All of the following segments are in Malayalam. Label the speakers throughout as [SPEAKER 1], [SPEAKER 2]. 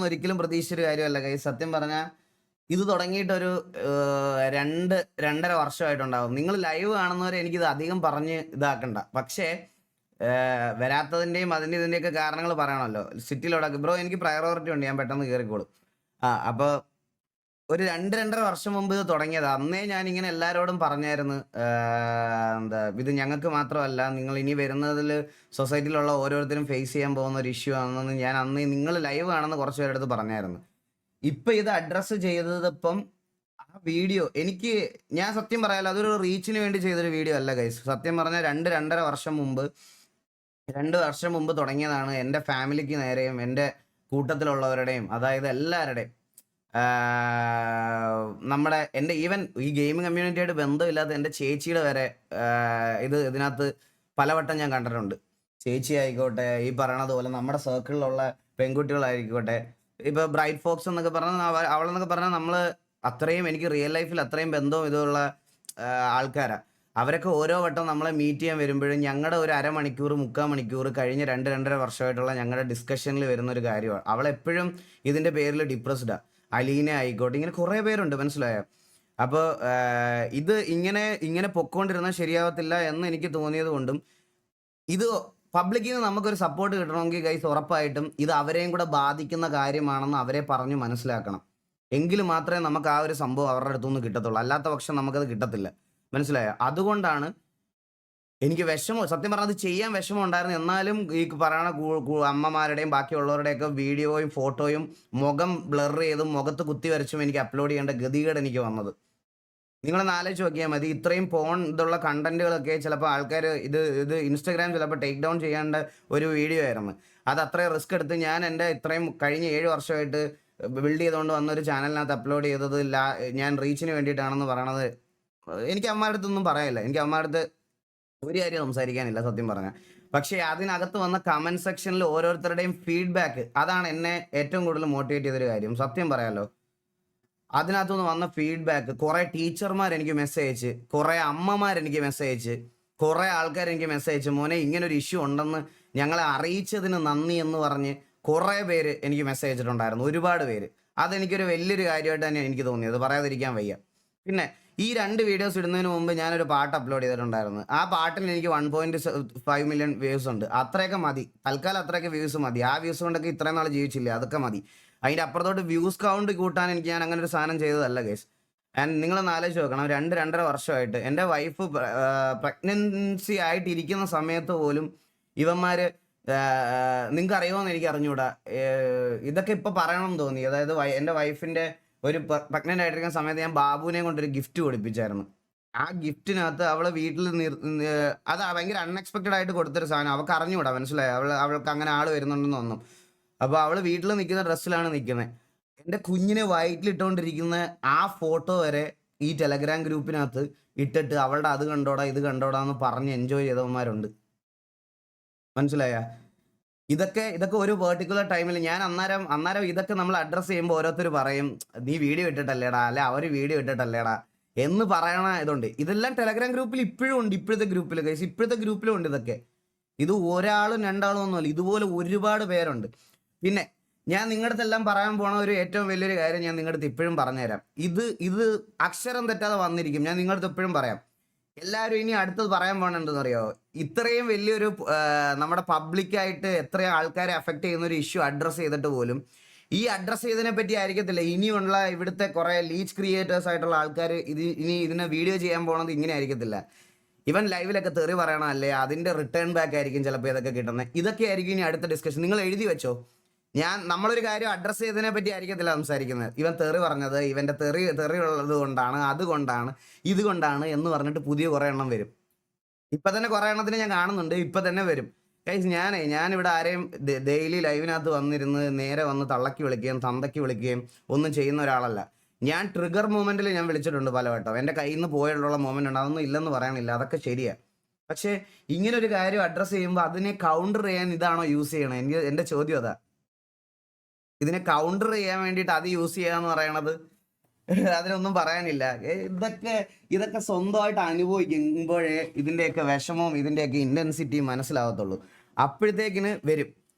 [SPEAKER 1] ഒരിക്കലും പ്രതീക്ഷിച്ചൊരു കാര്യമല്ല ഗൈസ്. സത്യം പറഞ്ഞാൽ ഇത് തുടങ്ങിയിട്ടൊരു 2-2.5 വർഷമായിട്ടുണ്ടാവും. നിങ്ങൾ ലൈവ് കാണുന്നവരെ എനിക്കിത് അധികം പറഞ്ഞ് ഇതാക്കണ്ട. പക്ഷേ വരാത്തതിൻ്റെയും അതിൻ്റെ ഇതിൻ്റെയൊക്കെ കാരണങ്ങൾ പറയണമല്ലോ. സിറ്റിയിലോടൊക്കെ ബ്രോ എനിക്ക് പ്രയോറിറ്റി ഉണ്ട്, ഞാൻ പെട്ടെന്ന് കയറിക്കോളും. അപ്പോൾ ഒരു 2-2.5 വർഷം മുമ്പ് ഇത് തുടങ്ങിയത്. അന്നേ ഞാനിങ്ങനെ എല്ലാവരോടും പറഞ്ഞായിരുന്നു, എന്താ ഇത് ഞങ്ങൾക്ക് മാത്രമല്ല, നിങ്ങൾ ഇനി വരുന്നതിൽ സൊസൈറ്റിയിലുള്ള ഓരോരുത്തരും ഫേസ് ചെയ്യാൻ പോകുന്ന ഒരു ഇഷ്യൂ ആണെന്ന് ഞാൻ അന്ന് നിങ്ങൾ ലൈവ് കാണുന്ന കുറച്ച് പേരുടെ അടുത്ത് പറഞ്ഞായിരുന്നു. ഇപ്പം ഇത് അഡ്രസ്സ് ചെയ്തതിപ്പം ആ വീഡിയോ ഞാൻ സത്യം പറയാലോ, അതൊരു റീച്ചിന് വേണ്ടി ചെയ്തൊരു വീഡിയോ അല്ല ഗൈസ്. സത്യം പറഞ്ഞാൽ 2-2.5 വർഷം മുമ്പ് 2 വർഷം മുമ്പ് തുടങ്ങിയതാണ്. എൻ്റെ ഫാമിലിക്ക് നേരെയും എൻ്റെ കൂട്ടത്തിലുള്ളവരുടെയും, അതായത് എല്ലാവരുടെയും, എൻ്റെ ഈവൻ ഈ ഗെയിമിംഗ് കമ്മ്യൂണിറ്റിയായിട്ട് ബന്ധമില്ലാത്ത എൻ്റെ ചേച്ചിയുടെ വരെ ഇതിനകത്ത് പലവട്ടം ഞാൻ കണ്ടിട്ടുണ്ട്. ചേച്ചി ആയിക്കോട്ടെ, ഈ പറയണത് പോലെ നമ്മുടെ സർക്കിളിലുള്ള പെൺകുട്ടികളായിക്കോട്ടെ, ഇപ്പോൾ ബ്രൈറ്റ് ഫോക്സ് എന്നൊക്കെ പറഞ്ഞാൽ അവളെന്നൊക്കെ പറഞ്ഞാൽ നമ്മൾ അത്രയും എനിക്ക് റിയൽ ലൈഫിൽ അത്രയും ബന്ധവും ഇതുള്ള ആൾക്കാരാണ്. അവരൊക്കെ ഓരോ വട്ടം നമ്മളെ മീറ്റ് ചെയ്യാൻ വരുമ്പോഴും ഞങ്ങളുടെ ഒരു അരമണിക്കൂർ 3/4 മണിക്കൂർ കഴിഞ്ഞ 2-2.5 വർഷമായിട്ടുള്ള ഞങ്ങളുടെ ഡിസ്കഷനിൽ വരുന്ന ഒരു കാര്യമാണ്. അവളെപ്പോഴും ഇതിൻ്റെ പേരിൽ ഡിപ്രസ്ഡാണ്. അലീന ആയിക്കോട്ടെ, ഇങ്ങനെ കുറേ പേരുണ്ട്, മനസ്സിലായോ? അപ്പോൾ ഇത് ഇങ്ങനെ പൊക്കോണ്ടിരുന്നാൽ ശരിയാവത്തില്ല എന്ന് എനിക്ക് തോന്നിയത് കൊണ്ടും, ഇത് പബ്ലിക്കിൽ നിന്ന് നമുക്കൊരു സപ്പോർട്ട് കിട്ടണമെങ്കിൽ ഗൈസ് ഉറപ്പായിട്ടും ഇത് അവരെയും കൂടെ ബാധിക്കുന്ന കാര്യമാണെന്ന് അവരെ പറഞ്ഞു മനസ്സിലാക്കണം. എങ്കിൽ മാത്രമേ നമുക്ക് ആ ഒരു സംഭവം അവരുടെ അടുത്തുനിന്ന് കിട്ടത്തുള്ളൂ. അല്ലാത്ത പക്ഷം നമുക്കത് കിട്ടത്തില്ല, മനസ്സിലായോ? അതുകൊണ്ടാണ് എനിക്ക് സത്യം പറഞ്ഞാൽ അത് ചെയ്യാൻ വിഷമം ഉണ്ടായിരുന്നു. എന്നാലും ഈ പറയുന്ന അമ്മമാരുടെയും ബാക്കിയുള്ളവരുടെയൊക്കെ വീഡിയോയും ഫോട്ടോയും മുഖം ബ്ലർ ചെയ്തും മുഖത്ത് കുത്തി വരച്ചും എനിക്ക് അപ്ലോഡ് ചെയ്യേണ്ട ഗതികേട് എനിക്ക് വന്നത്. നിങ്ങളൊന്ന് ആലോചിച്ച് നോക്കിയാൽ മതി. ഇത്രയും ഇതുള്ള കണ്ടന്റുകളൊക്കെ ചിലപ്പോൾ ആൾക്കാർ ഇത് ഇൻസ്റ്റാഗ്രാം ചിലപ്പോൾ ടേക്ക് ഡൗൺ ചെയ്യേണ്ട ഒരു വീഡിയോ ആയിരുന്നു. അത് അത്രയും റിസ്ക് എടുത്ത് ഞാൻ എൻ്റെ ഇത്രയും കഴിഞ്ഞ 7 വർഷമായിട്ട് ബിൽഡ് ചെയ്തുകൊണ്ട് വന്നൊരു ചാനലിനകത്ത് അപ്ലോഡ് ചെയ്തത് ഞാൻ റീച്ചിന് വേണ്ടിയിട്ടാണെന്ന് പറയണത് എനിക്ക് അമ്മയുടെ അടുത്തൊന്നും പറയാനില്ല. എനിക്ക് അമ്മയുടെ അടുത്ത് ഒരു കാര്യം സംസാരിക്കാനില്ല സത്യം പറഞ്ഞാൽ. പക്ഷേ അതിനകത്ത് വന്ന കമൻറ്റ് സെക്ഷനിൽ ഓരോരുത്തരുടെയും ഫീഡ്ബാക്ക്, അതാണ് എന്നെ ഏറ്റവും കൂടുതൽ മോട്ടിവേറ്റ് ചെയ്തൊരു കാര്യം. സത്യം പറയാമല്ലോ, അതിനകത്തുനിന്ന് വന്ന ഫീഡ്ബാക്ക്, കുറേ ടീച്ചർമാർ എനിക്ക് മെസ്സേജ് അയച്ച്, കുറേ അമ്മമാർ എനിക്ക് മെസ്സേജ് അയച്ച്, കുറേ ആൾക്കാർ എനിക്ക് മെസ്സേജ് അയച്ച്, മോനെ ഇങ്ങനൊരു ഇഷ്യൂ ഉണ്ടെന്ന് ഞങ്ങളെ അറിയിച്ചതിന് നന്ദി എന്ന് പറഞ്ഞ് കുറേ പേര് എനിക്ക് മെസ്സേജ് അയച്ചിട്ടുണ്ടായിരുന്നു, ഒരുപാട് പേര്. അതെനിക്കൊരു വലിയൊരു കാര്യമായിട്ട് തന്നെ എനിക്ക് തോന്നിയത്, പറയാതിരിക്കാൻ വയ്യ. പിന്നെ ഈ 2 വീഡിയോസ് ഇടുന്നതിന് മുമ്പ് ഞാനൊരു പാട്ട് അപ്ലോഡ് ചെയ്തിട്ടുണ്ടായിരുന്നു. ആ പാട്ടിന് എനിക്ക് 1.5 മില്യൺ വ്യൂസ് ഉണ്ട്. അത്രയൊക്കെ മതി, തൽക്കാലം അത്രയൊക്കെ വ്യൂസ് മതി. ആ വ്യൂസ് കൊണ്ടൊക്കെ ഇത്രയും നാൾ ജീവിച്ചില്ല, അതൊക്കെ മതി. അതിൻ്റെ അപ്പുറത്തോട്ട് വ്യൂസ് കൗണ്ട് കൂട്ടാൻ ഞാൻ അങ്ങനെ ഒരു സാധനം ചെയ്തതല്ല ഗൈസ്. ആൻഡ് നിങ്ങളൊന്ന് ആലോചിച്ച് നോക്കണം, 2-2.5 വർഷമായിട്ട് എൻ്റെ വൈഫ് പ്രഗ്നൻസി ആയിട്ടിരിക്കുന്ന സമയത്ത് പോലും ഇവന്മാർ, നിങ്ങൾക്ക് അറിയുമോയെന്ന് എനിക്ക് അറിഞ്ഞുകൂടാ, ഇതൊക്കെ ഇപ്പോൾ പറയണമെന്ന് തോന്നി. അതായത് എൻ്റെ വൈഫിൻ്റെ ഒരു പ്രഗ്നൻ്റ് ആയിട്ടിരിക്കുന്ന സമയത്ത് ഞാൻ ബാബുവിനെ കൊണ്ടൊരു ഗിഫ്റ്റ് കൊടുപ്പിച്ചായിരുന്നു. ആ ഗിഫ്റ്റിനകത്ത് അവളെ വീട്ടിൽ അത് ഭയങ്കര അൺഎക്സ്പെക്റ്റഡ് ആയിട്ട് കൊടുത്തൊരു സാധനം. അവൾക്ക് അറിഞ്ഞുകൂടാ, മനസ്സിലായോ? അവൾക്ക് അങ്ങനെ ആൾ വരുന്നുണ്ടെന്ന് തോന്നും. അപ്പോൾ അവൾ വീട്ടിൽ നിൽക്കുന്ന ഡ്രസ്സിലാണ് നിൽക്കുന്നത്. എൻ്റെ കുഞ്ഞിനെ വയറ്റിലിട്ടുകൊണ്ടിരിക്കുന്ന ആ ഫോട്ടോ വരെ ഈ ടെലഗ്രാം ഗ്രൂപ്പിനകത്ത് ഇട്ടിട്ട് അവളുടെ അത് കണ്ടോടാ ഇത് കണ്ടോടാ എന്ന് പറഞ്ഞ് എൻജോയ് ചെയ്തവന്മാരുണ്ട്, മനസ്സിലായ? ഇതൊക്കെ ഒരു പെർട്ടിക്കുലർ ടൈമിൽ ഞാൻ അന്നേരം ഇതൊക്കെ നമ്മൾ അഡ്രസ്സ് ചെയ്യുമ്പോൾ ഓരോരുത്തർ പറയും, നീ വീഡിയോ ഇട്ടിട്ടല്ലേടാ, അല്ലെ അവർ വീഡിയോ ഇട്ടിട്ടല്ലേടാ എന്ന് പറയണ ഇതുണ്ട്. ഇതെല്ലാം ടെലഗ്രാം ഗ്രൂപ്പിൽ ഇപ്പോഴും ഉണ്ട്. ഇപ്പോഴത്തെ ഗ്രൂപ്പിലും ഉണ്ട് ഇതൊക്കെ. ഇത് ഒരാളും 2 ആളും ഒന്നുമല്ല, ഇതുപോലെ ഒരുപാട് പേരുണ്ട്. പിന്നെ ഞാൻ നിങ്ങളുടെ അടുത്തെല്ലാം പറയാൻ പോണ ഒരു ഏറ്റവും വലിയൊരു കാര്യം ഞാൻ നിങ്ങളുടെ അടുത്ത് ഇപ്പോഴും പറഞ്ഞുതരാം. ഇത് അക്ഷരം തെറ്റാതെ വന്നിരിക്കും, ഞാൻ നിങ്ങളുടെ അടുത്ത് എപ്പോഴും പറയാം. എല്ലാവരും ഇനി അടുത്തത് പറയാൻ പോകണമെന്ന് അറിയാമോ? ഇത്രയും വലിയൊരു നമ്മുടെ പബ്ലിക്കായിട്ട് എത്രയും ആൾക്കാരെ അഫക്റ്റ് ചെയ്യുന്ന ഒരു ഇഷ്യൂ അഡ്രസ്സ് ചെയ്തിട്ട് പോലും ഈ അഡ്രസ്സ് ചെയ്തതിനെ പറ്റി ആയിരിക്കത്തില്ല ഇനിയുള്ള ഇവിടുത്തെ കുറേ ലീച്ച് ക്രിയേറ്റേഴ്സ് ആയിട്ടുള്ള ആൾക്കാർ ഇതിനെ വീഡിയോ ചെയ്യാൻ പോണത് ഇങ്ങനെ ആയിരിക്കത്തില്ല. ഇവൻ ലൈവിലൊക്കെ തെറി പറയണമല്ലേ, അതിൻ്റെ റിട്ടേൺ ബാക്ക് ആയിരിക്കും ചിലപ്പോൾ ഇതൊക്കെ കിട്ടുന്നത്. ഇതൊക്കെ ആയിരിക്കും ഇനി അടുത്ത ഡിസ്കഷൻ. നിങ്ങൾ എഴുതി വെച്ചോ, നമ്മളൊരു കാര്യം അഡ്രസ്സ് ചെയ്തതിനെ പറ്റി ആയിരിക്കത്തില്ല സംസാരിക്കുന്നത്. ഇവൻ തെറി പറഞ്ഞത് ഇവൻ്റെ തെറി ഉള്ളത് കൊണ്ടാണ്, അതുകൊണ്ടാണ്, ഇതുകൊണ്ടാണ് എന്ന് പറഞ്ഞിട്ട് പുതിയ കുറേ എണ്ണം വരും. ഇപ്പം തന്നെ കുറേ എണ്ണത്തിന് ഞാൻ കാണുന്നുണ്ട്, ഇപ്പം തന്നെ വരും. ഗൈസ് ഞാനിവിടെ ആരെയും ഡെയിലി ലൈവിനകത്ത് വന്നിരുന്ന് നേരെ വന്ന് തള്ളക്കി വിളിക്കുകയും തന്തയ്ക്ക് വിളിക്കുകയും ഒന്നും ചെയ്യുന്ന ഒരാളല്ല. ഞാൻ ട്രിഗർ മൂമെൻറ്റിൽ ഞാൻ വിളിച്ചിട്ടുണ്ട് പലവട്ടം. എൻ്റെ കയ്യിൽ നിന്ന് പോയിട്ടുള്ള മൂമെൻ്റ് ഉണ്ട്, അതൊന്നും ഇല്ലെന്ന് പറയാനില്ല, അതൊക്കെ ശരിയാണ്. പക്ഷേ ഇങ്ങനൊരു കാര്യം അഡ്രസ്സ് ചെയ്യുമ്പോൾ അതിനെ കൗണ്ടർ ചെയ്യാൻ ഇതാണോ യൂസ് ചെയ്യണത്? എൻ്റെ ചോദ്യം അതാ. ഇതിനെ കൗണ്ടർ ചെയ്യാൻ വേണ്ടിയിട്ട് അത് യൂസ് ചെയ്യാന്ന് പറയണത് അതിനൊന്നും പറയാനില്ല. ഇതൊക്കെ ഇതൊക്കെ സ്വന്തമായിട്ട് അനുഭവിക്കുമ്പോഴേ ഇതിൻ്റെയൊക്കെ വിഷമവും ഇതിൻ്റെയൊക്കെ ഇൻറ്റൻസിറ്റിയും മനസ്സിലാവത്തുള്ളൂ. അപ്പോഴത്തേക്കിന് വരും.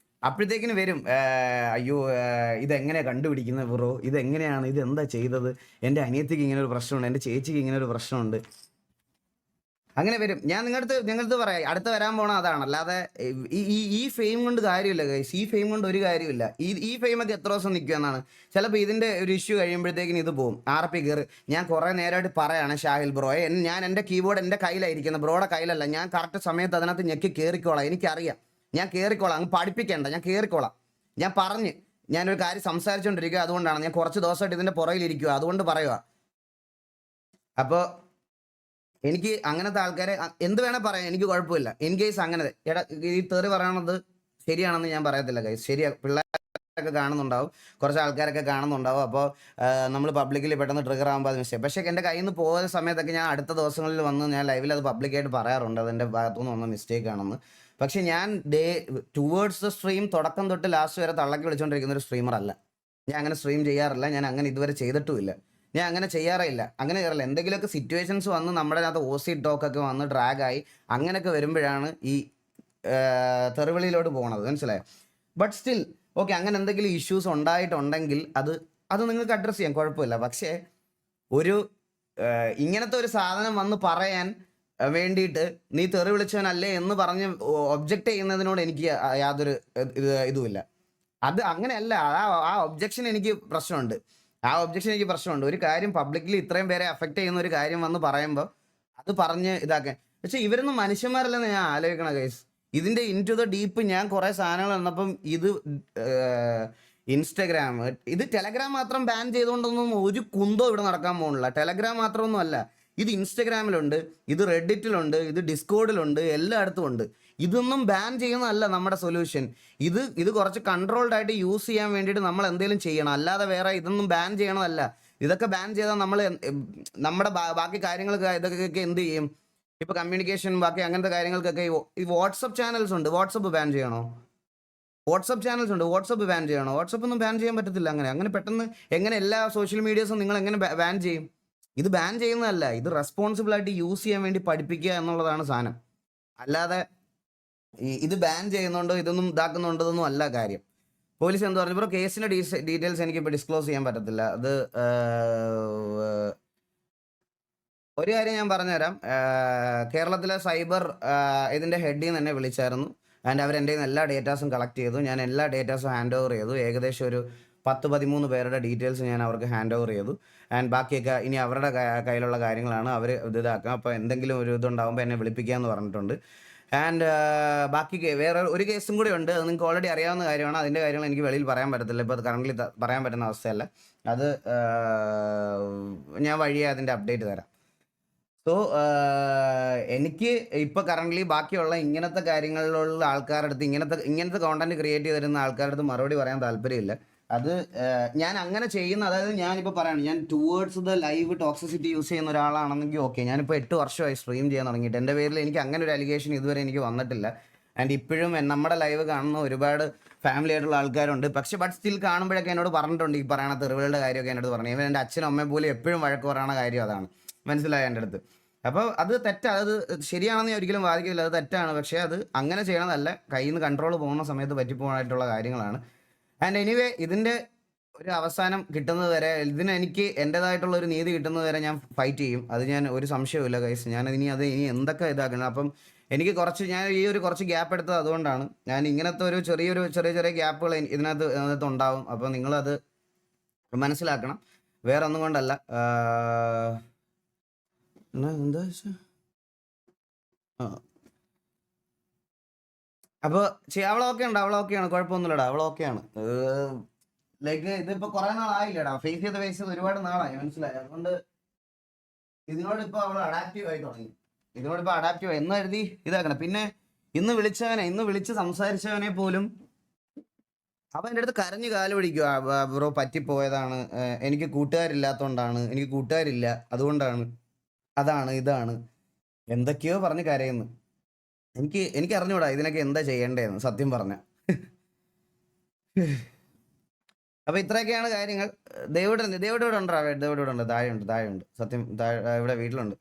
[SPEAKER 1] അപ്പോഴത്തേക്കിന് വരും. അയ്യോ, ഇതെങ്ങനെ കണ്ടുപിടിക്കുന്നത് ബ്രോ? ഇതെങ്ങനെയാണ്? ഇതെന്താ ചെയ്തത്? എൻ്റെ അനിയത്തിക്ക് ഇങ്ങനെ ഒരു പ്രശ്നമുണ്ട്, എൻ്റെ ചേച്ചിക്ക് ഇങ്ങനെ ഒരു പ്രശ്നമുണ്ട്. അങ്ങനെ വരും. ഞാൻ നിങ്ങളടുത്ത് പറയാം, അടുത്ത് വരാൻ പോണ അതാണ്. അല്ലാതെ ഈ ഫെയിം കൊണ്ട് കാര്യമില്ല ഗൈസ്. ഈ ഫെയിം കൊണ്ട് ഒരു കാര്യമില്ല. ഈ ഫെയിമൊക്കെ എത്ര ദിവസം നിൽക്കുമെന്നാണ്. ചിലപ്പോൾ ഇതിൻ്റെ ഒരു ഇഷ്യൂ കഴിയുമ്പോഴത്തേക്കിന് ഇത് പോകും. RP കയറി. ഞാൻ കുറേ നേരമായിട്ട് പറയാണ് ഷാഹിൽ ബ്രോയെ, ഞാൻ എൻ്റെ കീബോർഡ് എൻ്റെ കയ്യിലായിരിക്കുന്നത്, ബ്രോയുടെ കയ്യിലല്ല. ഞാൻ കറക്റ്റ് സമയത്ത് അതിനകത്ത് ഞെക്കി കയറിക്കോളാം. എനിക്കറിയാം, ഞാൻ കയറിക്കോളാം. അങ്ങ് പഠിപ്പിക്കേണ്ട, ഞാൻ കയറിക്കോളാം. ഞാൻ പറഞ്ഞ് ഞാനൊരു കാര്യം സംസാരിച്ചുകൊണ്ടിരിക്കുക, അതുകൊണ്ടാണ്. ഞാൻ കുറച്ച് ദിവസമായിട്ട് ഇതിൻ്റെ പുറകിലിരിക്കുക, അതുകൊണ്ട് പറയുക. അപ്പോൾ എനിക്ക് അങ്ങനത്തെ ആൾക്കാരെ എന്ത് വേണേൽ പറയാം, എനിക്ക് കുഴപ്പമില്ല. ഇൻ കേസ് അങ്ങനെ ഈ തെറി പറയണത് ശരിയാണെന്ന് ഞാൻ പറയത്തില്ല ഗൈസ്. ശരിയാ, പിള്ളേരൊക്കെ കാണുന്നുണ്ടാവും, കുറച്ച് ആൾക്കാരൊക്കെ കാണുന്നുണ്ടാവും. അപ്പോൾ നമ്മൾ പബ്ലിക്കിൽ പെട്ടെന്ന് ട്രിഗർ ആകുമ്പോൾ അത് മിസ്റ്റേക്ക്. പക്ഷേ എൻ്റെ കയ്യിൽ നിന്ന് പോകുന്ന സമയത്തൊക്കെ ഞാൻ അടുത്ത ദിവസങ്ങളിൽ വന്ന് ഞാൻ ലൈവിൽ അത് പബ്ലിക്കായിട്ട് പറയാറുണ്ട്, അതെൻ്റെ ഭാഗത്തുനിന്ന് വന്ന മിസ്റ്റേക്ക് ആണെന്ന്. പക്ഷെ ഞാൻ ടുവേർഡ്സ് ദ സ്ട്രീം തുടക്കം തൊട്ട് ലാസ്റ്റ് വരെ തള്ളക്കി വിളിച്ചുകൊണ്ടിരിക്കുന്ന ഒരു സ്ട്രീമർ അല്ല. ഞാൻ അങ്ങനെ സ്ട്രീം ചെയ്യാറില്ല, ഞാൻ അങ്ങനെ ഇതുവരെ ചെയ്തിട്ടുമില്ല. ഞാൻ അങ്ങനെ ചെയ്യാറില്ല. എന്തെങ്കിലുമൊക്കെ സിറ്റുവേഷൻസ് വന്ന് നമ്മുടെ അകത്ത് OC ടോക്കൊക്കെ വന്ന് ഡ്രാഗായി അങ്ങനെയൊക്കെ വരുമ്പോഴാണ് ഈ തെറിവിളിയിലോട്ട് പോകണത്, മനസ്സിലായോ? ബട്ട് സ്റ്റിൽ ഓക്കെ, അങ്ങനെ എന്തെങ്കിലും ഇഷ്യൂസ് ഉണ്ടായിട്ടുണ്ടെങ്കിൽ അത് നിങ്ങൾക്ക് അഡ്രസ്സ് ചെയ്യാം, കുഴപ്പമില്ല. പക്ഷേ ഒരു ഇങ്ങനത്തെ ഒരു സാധനം വന്ന് പറയാൻ വേണ്ടിയിട്ട് നീ തെറി വിളിച്ചവനല്ലേ എന്ന് പറഞ്ഞ് ഒബ്ജക്റ്റ് ചെയ്യുന്നതിനോട് എനിക്ക് യാതൊരു ഇതുമില്ല. അത് അങ്ങനെയല്ല. ആ ഒബ്ജക്ഷൻ എനിക്ക് പ്രശ്നമുണ്ട്. ഒരു കാര്യം പബ്ലിക്കലി ഇത്രയും പേരെ അഫക്റ്റ് ചെയ്യുന്ന ഒരു കാര്യം വന്ന് പറയുമ്പോൾ അത് പറഞ്ഞ് ഇതാക്കാൻ. പക്ഷെ ഇവരൊന്നും മനുഷ്യന്മാരല്ലെന്ന് ഞാൻ ആലോചിക്കണം ഗൈസ്. ഇതിൻ്റെ ഇൻ ടു ദ ഡീപ്പ് ഞാൻ കുറേ സാധനങ്ങൾ വന്നപ്പം ഇത് ഇൻസ്റ്റഗ്രാം, ഇത് ടെലഗ്രാം മാത്രം ബാൻ ചെയ്തുകൊണ്ടൊന്നും ഒരു കുന്തോ ഇവിടെ നടക്കാൻ പോകുന്നില്ല. ടെലഗ്രാം മാത്രമൊന്നും അല്ല, ഇത് ഇൻസ്റ്റഗ്രാമിലുണ്ട്, ഇത് റെഡിറ്റിലുണ്ട്, ഇത് ഡിസ്കോഡിലുണ്ട്, എല്ലായിടത്തും ഉണ്ട്. ഇതൊന്നും ബാൻ ചെയ്യുന്നതല്ല നമ്മുടെ സൊല്യൂഷൻ. ഇത് കുറച്ച് കൺട്രോൾഡ് ആയിട്ട് യൂസ് ചെയ്യാൻ വേണ്ടിയിട്ട് നമ്മൾ എന്തെങ്കിലും ചെയ്യണം. അല്ലാതെ വേറെ ഇതൊന്നും ബാൻ ചെയ്യണമല്ല. ഇതൊക്കെ ബാൻ ചെയ്താൽ നമ്മൾ നമ്മുടെ ബാക്കി കാര്യങ്ങൾക്ക് ഇതൊക്കെ എന്ത് ചെയ്യും? ഇപ്പോൾ കമ്മ്യൂണിക്കേഷൻ ബാക്കി അങ്ങനത്തെ കാര്യങ്ങൾക്കൊക്കെ ഈ വാട്സപ്പ് ചാനൽസ് ഉണ്ട്. വാട്സപ്പ് ബാൻ ചെയ്യണോ? വാട്സപ്പ് ചാനൽസ് ഉണ്ട്, വാട്സപ്പ് ബാൻ ചെയ്യണോ? വാട്സപ്പ് ഒന്നും ബാൻ ചെയ്യാൻ പറ്റത്തില്ല. അങ്ങനെ പെട്ടെന്ന് എങ്ങനെ എല്ലാ സോഷ്യൽ മീഡിയസും നിങ്ങൾ എങ്ങനെ ബാൻ ചെയ്യും? ഇത് ബാൻ ചെയ്യുന്നതല്ല, ഇത് റെസ്പോൺസിബിൾ ആയിട്ട് യൂസ് ചെയ്യാൻ വേണ്ടി പഠിപ്പിക്കുക എന്നുള്ളതാണ് സാധനം. അല്ലാതെ ഇത് ബാൻ ചെയ്യുന്നുണ്ടോ ഇതൊന്നും ഇതാക്കുന്നുണ്ടോന്നും അല്ല കാര്യം. പോലീസ് എന്ത് പറഞ്ഞു? ഇപ്പോൾ കേസിൻ്റെ ഡീറ്റെയിൽസ് എനിക്കിപ്പോൾ ഡിസ്ക്ലോസ് ചെയ്യാൻ പറ്റത്തില്ല. അത് ഒരു കാര്യം ഞാൻ പറഞ്ഞുതരാം. കേരളത്തിലെ സൈബർ ഇതിൻ്റെ ഹെഡിൽ നിന്ന് എന്നെ വിളിച്ചായിരുന്നു. ആൻഡ് അവർ എൻ്റെ എല്ലാ ഡേറ്റാസും കളക്ട് ചെയ്തു. ഞാൻ എല്ലാ ഡേറ്റാസും ഹാൻഡ് ഓവർ ചെയ്തു. ഏകദേശം ഒരു 10-13 പേരുടെ ഡീറ്റെയിൽസ് ഞാൻ അവർക്ക് ഹാൻഡ് ഓവർ ചെയ്തു. ആൻഡ് ബാക്കിയൊക്കെ ഇനി അവരുടെ കയ്യിലുള്ള കാര്യങ്ങളാണ്, അവർ ഇതാക്കുക. അപ്പോൾ എന്തെങ്കിലും ഒരു ഇതുണ്ടാകുമ്പോൾ എന്നെ വിളിപ്പിക്കാമെന്ന് പറഞ്ഞിട്ടുണ്ട്. ആൻഡ് ബാക്കി വേറെ ഒരു കേസും കൂടി ഉണ്ട്. അത് നിങ്ങൾക്ക് ഓൾറെഡി അറിയാവുന്ന കാര്യമാണ്. അതിൻ്റെ കാര്യങ്ങൾ എനിക്ക് വെളിയിൽ പറയാൻ പറ്റത്തില്ല, ഇപ്പോൾ അത് കറണ്ട്ലി പറയാൻ പറ്റുന്ന അവസ്ഥയല്ല. അത് ഞാൻ വഴിയെ അതിൻ്റെ അപ്ഡേറ്റ് തരാം. സോ എനിക്ക് ഇപ്പോൾ കറണ്ട്ലി ബാക്കിയുള്ള ഇങ്ങനത്തെ കാര്യങ്ങളിലുള്ള ആൾക്കാരുടെ അടുത്ത് ഇങ്ങനത്തെ കോണ്ടന്റ് ക്രിയേറ്റ് ചെയ്ത് തരുന്ന ആൾക്കാരുടെ അടുത്ത് മറുപടി പറയാൻ താല്പര്യമില്ല. അത് ഞാൻ അങ്ങനെ ചെയ്യുന്ന, അതായത് ഞാനിപ്പോൾ പറയാണ്, ഞാൻ towards the live toxicity use ചെയ്യുന്ന ഒരാളാണെങ്കിൽ ഓക്കെ. ഞാനിപ്പോൾ 8 വർഷമായി സ്ട്രീം ചെയ്യാൻ തുടങ്ങിയിട്ട്. എൻ്റെ പേരിൽ എനിക്ക് അങ്ങനെ ഒരു അലിഗേഷൻ ഇതുവരെ എനിക്ക് വന്നിട്ടില്ല. ആൻഡ് ഇപ്പോഴും നമ്മുടെ ലൈവ് കാണുന്ന ഒരുപാട് ഫാമിലി ആയിട്ടുള്ള ആൾക്കാരുണ്ട്. പക്ഷെ ബട്ട് സ്റ്റിൽ കാണുമ്പോഴൊക്കെ എന്നോട് പറഞ്ഞിട്ടുണ്ട് ഈ പറയണ തെറിവുകളുടെ കാര്യമൊക്കെ എന്നോട് പറഞ്ഞു. ഇവൻ എൻ്റെ അച്ഛനും അമ്മയും പോലും എപ്പോഴും വഴക്ക് പറയണ കാര്യം അതാണ്, മനസ്സിലായ എൻ്റെ അടുത്ത്. അപ്പോൾ അത് തെറ്റാണ്. അത് ശരിയാണെന്ന് ഞാൻ ഒരിക്കലും വാദിക്കില്ല, അത് തെറ്റാണ്. പക്ഷേ അത് അങ്ങനെ ചെയ്യണതല്ല, കയ്യിൽ നിന്ന് കൺട്രോൾ പോകുന്ന സമയത്ത് പറ്റിപ്പോകാനായിട്ടുള്ള കാര്യങ്ങളാണ്. ആൻഡ് എനിവേ, ഇതിൻ്റെ ഒരു അവസാനം കിട്ടുന്നത് വരെ, ഇതിന് എനിക്ക് എൻ്റേതായിട്ടുള്ള ഒരു നീതി കിട്ടുന്നത് വരെ ഞാൻ ഫൈറ്റ് ചെയ്യും. അത് ഞാൻ ഒരു സംശയവുമില്ല ഗൈസ്. ഇനി എന്തൊക്കെ ഇതാക്കണം. അപ്പം എനിക്ക് ഞാൻ കുറച്ച് ഗ്യാപ്പ് എടുത്തത് അതുകൊണ്ടാണ്. ഞാൻ ഇങ്ങനത്തെ ഒരു ചെറിയ ഗ്യാപ്പുകൾ ഇതിനകത്ത് ഉണ്ടാവും. അപ്പോൾ നിങ്ങളത് മനസ്സിലാക്കണം, വേറെ ഒന്നും കൊണ്ടല്ല. എന്താ വെച്ചാൽ അപ്പോൾ അവളൊക്കെയാണ്, കുഴപ്പമൊന്നുമില്ലടാ, അവളൊക്കെയാണ്. ലൈക്ക് ഇതിപ്പോൾ കുറേ നാളായില്ലടാ, ഫേസ് ചെയ്ത് ഒരുപാട് നാളായി, മനസ്സിലായി. അതുകൊണ്ട് ഇതിനോട് ഇപ്പോൾ അവൾ അഡാപ്റ്റീവ് ആയി തുടങ്ങി. എന്ന് കരുതി ഇതാക്കണം. പിന്നെ ഇന്ന് വിളിച്ച് സംസാരിച്ചവനെ പോലും അവൻ എൻ്റെ അടുത്ത് കരഞ്ഞ് കാല് പിടിക്കുക. ബ്രോ പറ്റിപ്പോയതാണ്, എനിക്ക് കൂട്ടുകാരില്ലാത്തതുകൊണ്ടാണ്, എനിക്ക് കൂട്ടുകാരില്ല അതുകൊണ്ടാണ്, അതാണ് ഇതാണ് എന്തൊക്കെയോ പറഞ്ഞ് കരയുന്നു. എനിക്ക് അറിഞ്ഞൂടാ ഇതിനൊക്കെ എന്താ ചെയ്യേണ്ടതെന്ന്, സത്യം പറഞ്ഞ. അപ്പൊ ഇത്രയൊക്കെയാണ് കാര്യങ്ങൾ. ദേവിടെ ഇവിടെ ഉണ്ടോ? ദേവിടെ ഇവിടെ ഉണ്ട്, താഴെയുണ്ട് സത്യം, ഇവിടെ വീട്ടിലുണ്ട്.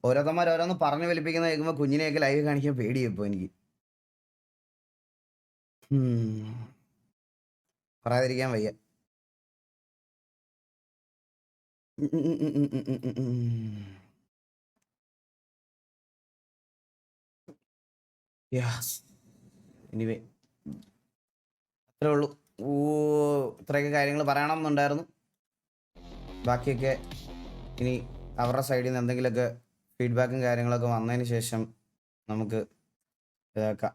[SPEAKER 1] ഓരോരുത്തന്മാർ ഓരോന്ന് പറഞ്ഞു വലിപ്പിക്കുന്ന കേൾക്കുമ്പോ കുഞ്ഞിനെയൊക്കെ ലൈവ് കാണിക്കാൻ പേടിയപ്പോ എനിക്ക്. പറയാതിരിക്കാൻ വയ്യ. എനിവേ അത്രേ ഉള്ളൂ. ഇത്രയൊക്കെ കാര്യങ്ങൾ പറയണം എന്നുണ്ടായിരുന്നു. ബാക്കിയൊക്കെ ഇനി അവരുടെ സൈഡിൽ നിന്ന് എന്തെങ്കിലുമൊക്കെ ഫീഡ്ബാക്കും കാര്യങ്ങളൊക്കെ വന്നതിന് ശേഷം നമുക്ക് ഇതാക്കാം.